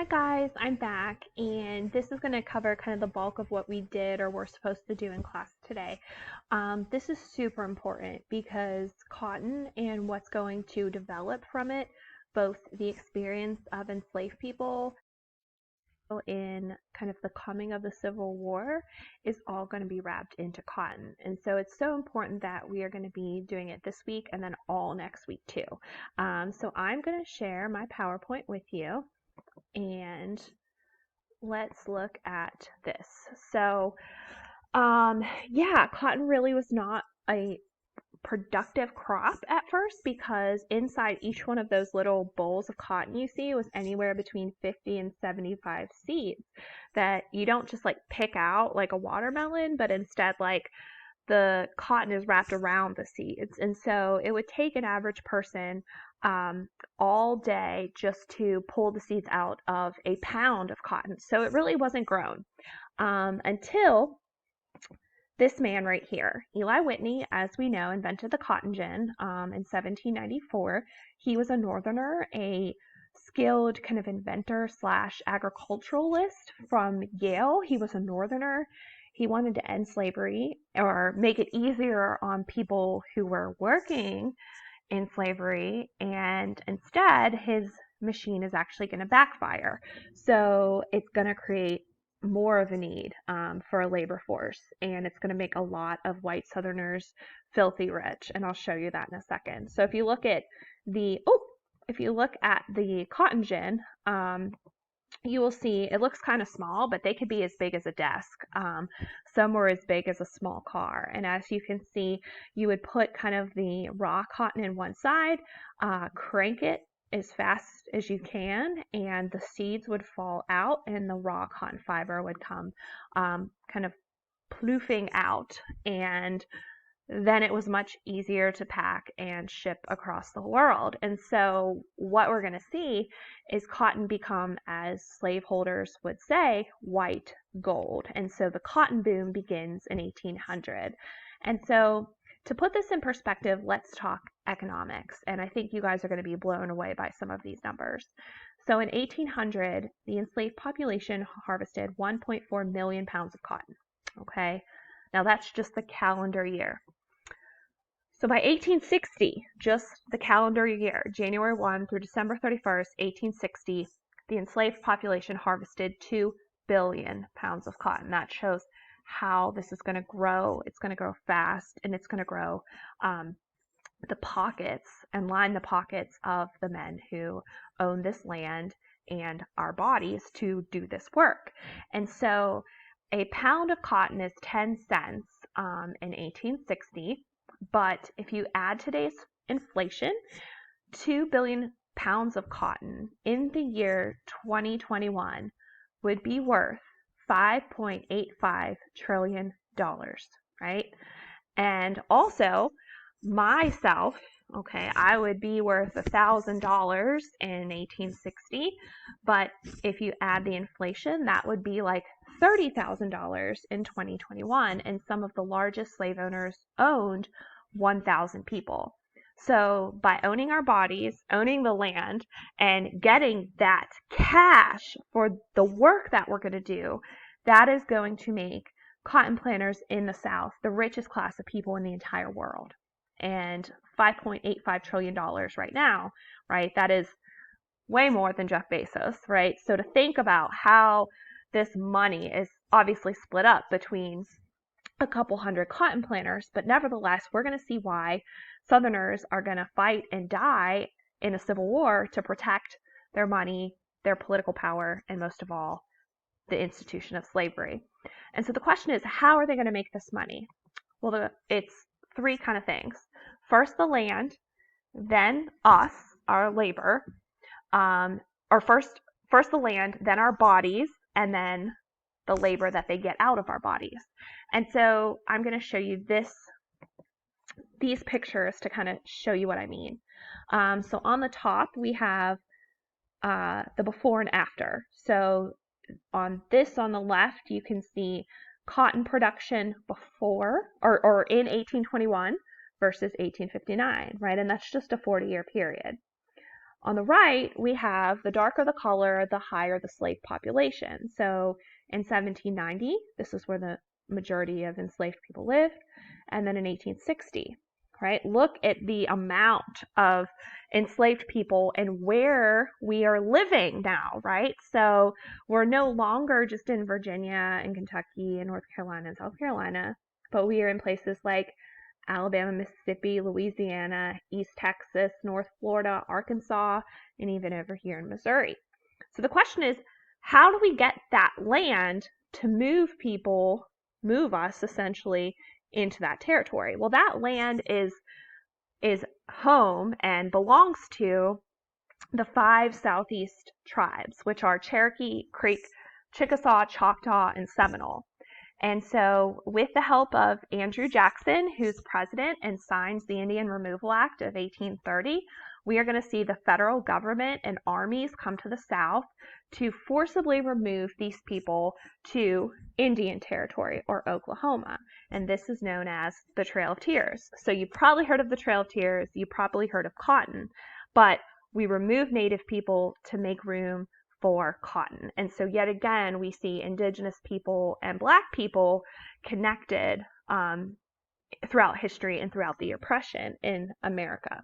Hi guys, I'm back, and this is going to cover kind of the bulk of what we did or were supposed to do in class today. This is super important because cotton and what's going to develop from it, both the experience of enslaved people in kind of the coming of the Civil War, is all going to be wrapped into cotton. And so it's so important that we are going to be doing it this week and then all next week too. So I'm going to share my PowerPoint with you, and let's look at this. So, yeah, cotton really was not a productive crop at first because inside each one of those little bowls of cotton you see was anywhere between 50 and 75 seeds that you don't just like pick out like a watermelon, but instead like the cotton is wrapped around the seeds. And so it would take an average person all day just to pull the seeds out of a pound of cotton. So it really wasn't grown until this man right here. Eli Whitney, as we know, invented the cotton gin in 1794. He was a northerner, a skilled kind of inventor slash agriculturalist from Yale. He was a northerner. He wanted to end slavery or make it easier on people who were working in slavery, and instead his machine is actually going to backfire. So it's going to create more of a need for a labor force, and it's going to make a lot of white Southerners filthy rich, and I'll show you that in a second. So if you look at the cotton gin, you will see it looks kind of small, but they could be as big as a desk. Some were as big as a small car. And as you can see, you would put kind of the raw cotton in one side, crank it as fast as you can, and the seeds would fall out and the raw cotton fiber would come kind of ploofing out, and then it was much easier to pack and ship across the world. And so what we're going to see is cotton become, as slaveholders would say, white gold. And so the cotton boom begins in 1800. And so to put this in perspective, let's talk economics. And I think you guys are going to be blown away by some of these numbers. So in 1800, the enslaved population harvested 1.4 million pounds of cotton. Okay, now that's just the calendar year. So by 1860, just the calendar year, January 1 through December 31st, 1860, the enslaved population harvested 2 billion pounds of cotton. That shows how this is going to grow. It's going to grow fast, and it's going to grow the pockets and line the pockets of the men who own this land and our bodies to do this work. And so a pound of cotton is 10 cents in 1860. But if you add today's inflation, 2 billion pounds of cotton in the year 2021 would be worth $5.85 trillion, right? And also, myself, okay, I would be worth $1,000 in 1860, but if you add the inflation, that would be like $30,000 in 2021, and some of the largest slave owners owned 1,000 people. So by owning our bodies, owning the land, and getting that cash for the work that we're going to do, that is going to make cotton planters in the South the richest class of people in the entire world. And $5.85 trillion right now, right? That is way more than Jeff Bezos, right? So to think about how this money is obviously split up between a couple hundred cotton planters, but nevertheless, we're going to see why Southerners are going to fight and die in a civil war to protect their money, their political power, and most of all, the institution of slavery. And so the question is, how are they going to make this money? Well, it's three kind of things. First, the land, then us, our labor, or first the land, then our bodies, and then the labor that they get out of our bodies. And so I'm going to show you these pictures to kind of show you what I mean. So on the top, we have the before and after. So on the left, you can see cotton production before or in 1821 versus 1859, right? And that's just a 40-year period. On the right, we have the darker the color, the higher the slave population. So in 1790, this is where the majority of enslaved people lived, and then in 1860, right? Look at the amount of enslaved people and where we are living now, right? So we're no longer just in Virginia and Kentucky and North Carolina and South Carolina, but we are in places like Alabama, Mississippi, Louisiana, East Texas, North Florida, Arkansas, and even over here in Missouri. So the question is, how do we get that land to move people, move us essentially into that territory? Well, that land is home and belongs to the 5 Southeast tribes, which are Cherokee, Creek, Chickasaw, Choctaw, and Seminole. And so with the help of Andrew Jackson, who's president and signs the Indian Removal Act of 1830, we are going to see the federal government and armies come to the South to forcibly remove these people to Indian Territory or Oklahoma. And this is known as the Trail of Tears. So you've probably heard of the Trail of Tears, you probably heard of cotton, but we remove Native people to make room for cotton. And so yet again, we see indigenous people and Black people connected throughout history and throughout the oppression in America.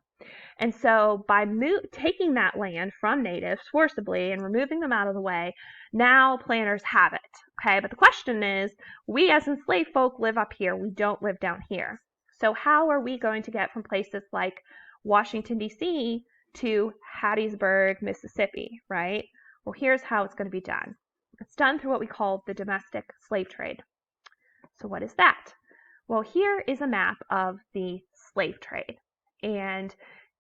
And so by taking that land from natives forcibly and removing them out of the way, now planters have it. Okay, but the question is, we as enslaved folk live up here, we don't live down here. So how are we going to get from places like Washington, D.C. to Hattiesburg, Mississippi, right? Well, here's how it's going to be done. It's done through what we call the domestic slave trade. So what is that? Well, here is a map of the slave trade. And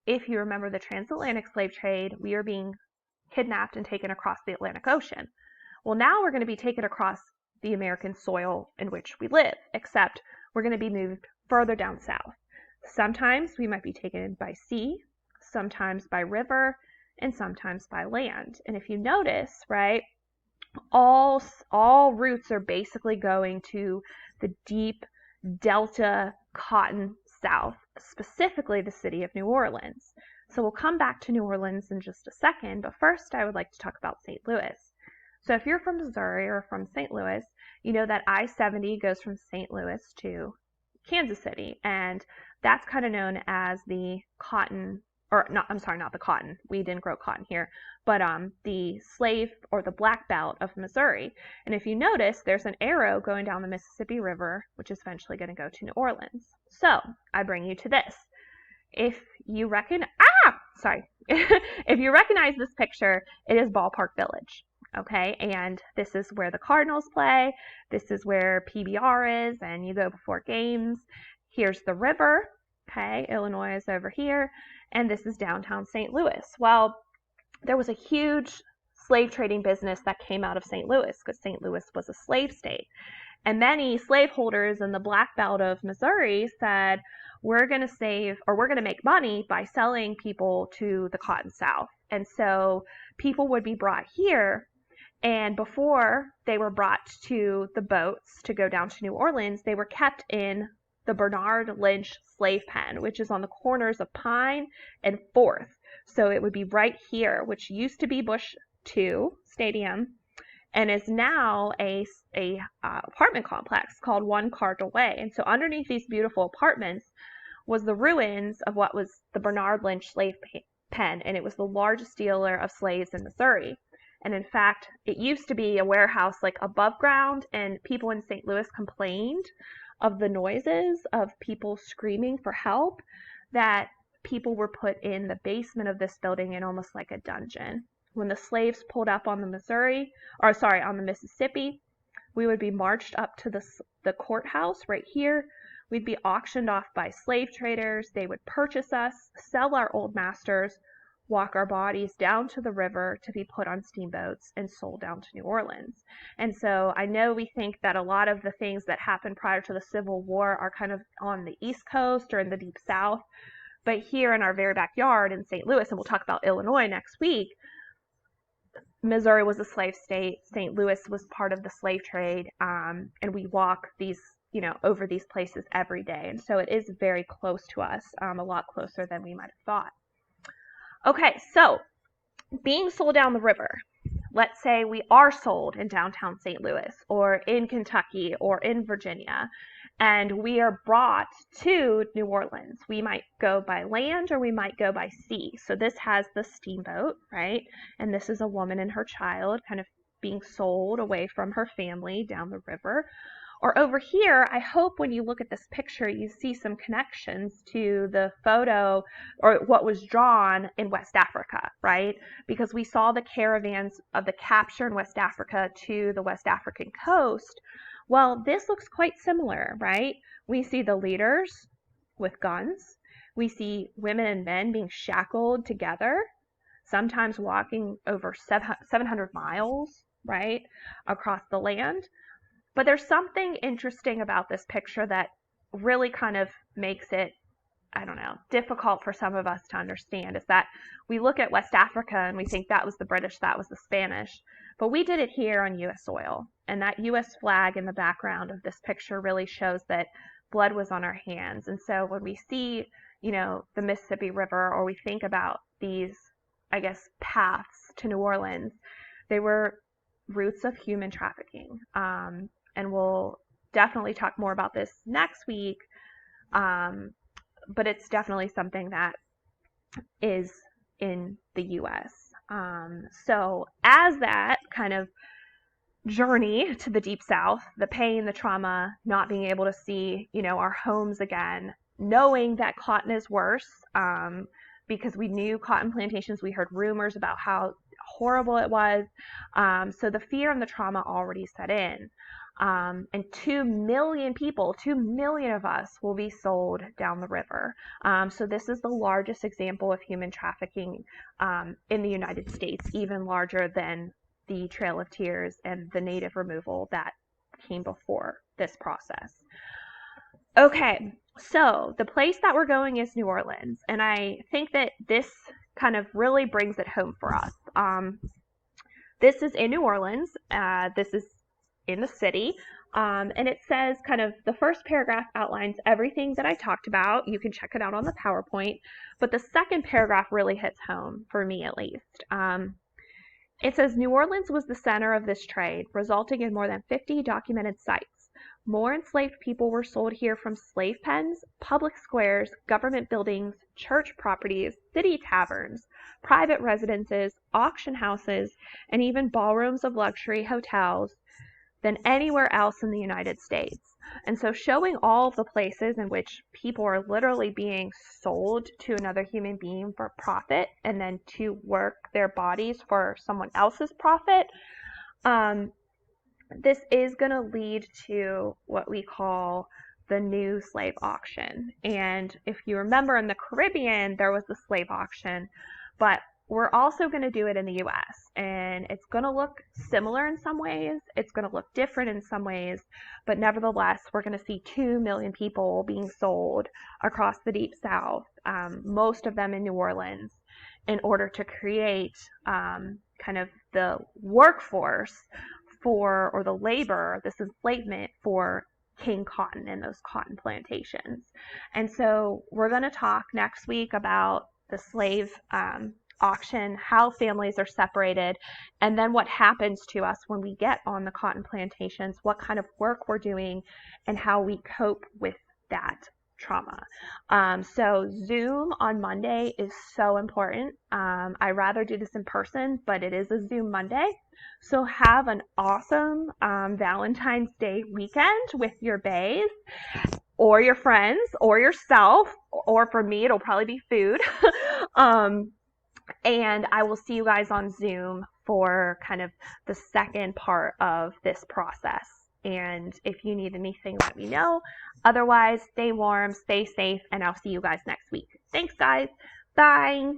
if you remember the transatlantic slave trade, we are being kidnapped and taken across the Atlantic Ocean. Well, now we're going to be taken across the American soil in which we live, except we're going to be moved further down south. Sometimes we might be taken by sea, sometimes by river, and sometimes by land. And if you notice, right, all routes are basically going to the deep Delta cotton South, specifically the city of New Orleans. So we'll come back to New Orleans in just a second, but first I would like to talk about St. Louis. So if you're from Missouri or from St. Louis, you know that I-70 goes from St. Louis to Kansas City, and that's kind of known as the cotton, or not, I'm sorry, not the cotton. We didn't grow cotton here, but the slave or the Black Belt of Missouri. And if you notice, there's an arrow going down the Mississippi River, which is eventually going to go to New Orleans. So I bring you to this. If you if you recognize this picture, it is Ballpark Village. Okay, and this is where the Cardinals play. This is where PBR is, and you go before games. Here's the river. Okay, Illinois is over here, and this is downtown St. Louis. Well, there was a huge slave trading business that came out of St. Louis because St. Louis was a slave state. And many slaveholders in the Black Belt of Missouri said, we're going to make money by selling people to the Cotton South. And so people would be brought here, and before they were brought to the boats to go down to New Orleans, they were kept in the Bernard Lynch slave pen, which is on the corners of Pine and 4th. So it would be right here, which used to be Bush 2 Stadium and is now a apartment complex called One Cardinal Way. And so underneath these beautiful apartments was the ruins of what was the Bernard Lynch slave pen, and it was the largest dealer of slaves in Missouri. And in fact, it used to be a warehouse like above ground, and people in St. Louis complained of the noises of people screaming for help, that people were put in the basement of this building in almost like a dungeon. When the slaves pulled up on the Mississippi, we would be marched up to the courthouse right here. We'd be auctioned off by slave traders. They would purchase us, sell our old masters, walk our bodies down to the river to be put on steamboats and sold down to New Orleans. And so I know we think that a lot of the things that happened prior to the Civil War are kind of on the East Coast or in the Deep South, but here in our very backyard in St. Louis, and we'll talk about Illinois next week, Missouri was a slave state. St. Louis was part of the slave trade, and we walk these, over these places every day. And so it is very close to us, a lot closer than we might have thought. Okay, so being sold down the river. Let's say we are sold in downtown St. Louis or in Kentucky or in Virginia, and we are brought to New Orleans. We might go by land or we might go by sea. So this has the steamboat, right? And this is a woman and her child kind of being sold away from her family down the river. Or over here, I hope when you look at this picture, you see some connections to the photo or what was drawn in West Africa, right? Because we saw the caravans of the capture in West Africa to the West African coast. Well, this looks quite similar, right? We see the leaders with guns. We see women and men being shackled together, sometimes walking over 700 miles, right, across the land. But there's something interesting about this picture that really kind of makes it, I don't know, difficult for some of us to understand, is that we look at West Africa and we think that was the British, that was the Spanish, but we did it here on U.S. soil. And that U.S. flag in the background of this picture really shows that blood was on our hands. And so when we see, the Mississippi River, or we think about these, I guess, paths to New Orleans, they were roots of human trafficking. And we'll definitely talk more about this next week. But it's definitely something that is in the U.S. So as that kind of journey to the Deep South, the pain, the trauma, not being able to see, our homes again, knowing that cotton is worse, because we knew cotton plantations, we heard rumors about how horrible it was. So the fear and the trauma already set in. And 2 million people, 2 million of us will be sold down the river. So this is the largest example of human trafficking in the United States, even larger than the Trail of Tears and the native removal that came before this process. Okay, so the place that we're going is New Orleans, and I think that this kind of really brings it home for us. This is in New Orleans. This is in the city. And it says kind of the first paragraph outlines everything that I talked about. You can check it out on the PowerPoint. But the second paragraph really hits home, for me at least. It says New Orleans was the center of this trade, resulting in more than 50 documented sites. More enslaved people were sold here from slave pens, public squares, government buildings, church properties, city taverns, private residences, auction houses, and even ballrooms of luxury hotels than anywhere else in the United States. And so showing all of the places in which people are literally being sold to another human being for profit and then to work their bodies for someone else's profit, this is going to lead to what we call the new slave auction. And if you remember, in the Caribbean, there was the slave auction, but we're also going to do it in the US, and it's going to look similar in some ways. It's going to look different in some ways, but nevertheless, we're going to see 2 million people being sold across the Deep South, most of them in New Orleans, in order to create kind of the workforce for, or the labor, this enslavement for King Cotton and those cotton plantations. And so we're going to talk next week about the slave auction, how families are separated, and then what happens to us when we get on the cotton plantations, what kind of work we're doing, and how we cope with that trauma. So Zoom on Monday is so important. I rather do this in person, but it is a Zoom Monday. So have an awesome Valentine's Day weekend with your baes or your friends or yourself, or for me, it'll probably be food. And I will see you guys on Zoom for kind of the second part of this process. And if you need anything, let me know. Otherwise, stay warm, stay safe, and I'll see you guys next week. Thanks, guys. Bye.